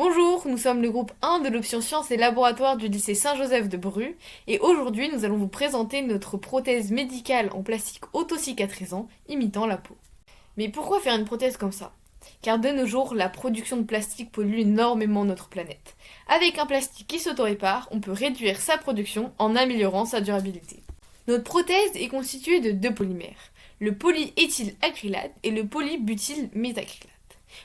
Bonjour, nous sommes le groupe 1 de l'option Sciences et Laboratoires du lycée Saint-Joseph de Bru et aujourd'hui nous allons vous présenter notre prothèse médicale en plastique autocicatrisant imitant la peau. Mais pourquoi faire une prothèse comme ça? Car de nos jours, la production de plastique pollue énormément notre planète. Avec un plastique qui s'auto-répare, on peut réduire sa production en améliorant sa durabilité. Notre prothèse est constituée de deux polymères, le polyéthylacrylate et le polybutylméthacrylate.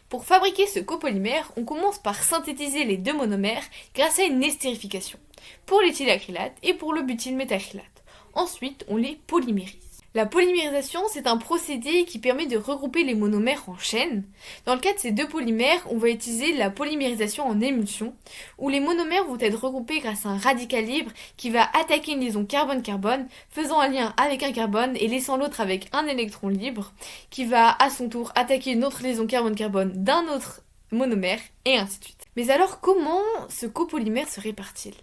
Pour fabriquer ce copolymère, on commence par synthétiser les deux monomères grâce à une estérification, pour l'éthylacrylate et pour le butylméthacrylate. Ensuite, on les polymérise. La polymérisation, c'est un procédé qui permet de regrouper les monomères en chaînes. Dans le cas de ces deux polymères, on va utiliser la polymérisation en émulsion, où les monomères vont être regroupés grâce à un radical libre qui va attaquer une liaison carbone-carbone, faisant un lien avec un carbone et laissant l'autre avec un électron libre, qui va à son tour attaquer une autre liaison carbone-carbone d'un autre monomère, et ainsi de suite. Mais alors, comment ce copolymère se répare-t-il ?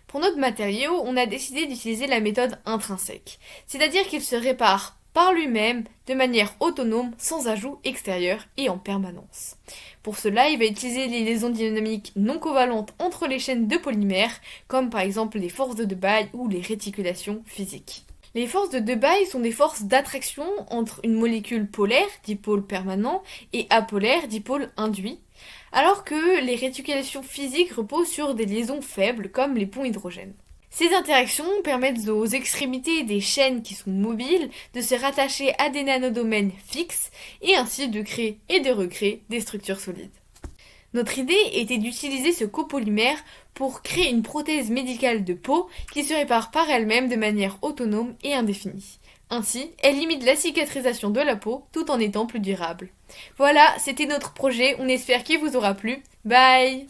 Pour notre matériau, on a décidé d'utiliser la méthode intrinsèque, c'est-à-dire qu'il se répare par lui-même de manière autonome, sans ajout extérieur et en permanence. Pour cela, il va utiliser les liaisons dynamiques non covalentes entre les chaînes de polymères, comme par exemple les forces de Debye ou les réticulations physiques. Les forces de Debye sont des forces d'attraction entre une molécule polaire, dipôle permanent, et apolaire, dipôle induit, alors que les réticulations physiques reposent sur des liaisons faibles comme les ponts hydrogènes. Ces interactions permettent aux extrémités des chaînes qui sont mobiles de se rattacher à des nanodomaines fixes et ainsi de créer et de recréer des structures solides. Notre idée était d'utiliser ce copolymère pour créer une prothèse médicale de peau qui se répare par elle-même de manière autonome et indéfinie. Ainsi, elle limite la cicatrisation de la peau tout en étant plus durable. Voilà, c'était notre projet, on espère qu'il vous aura plu. Bye!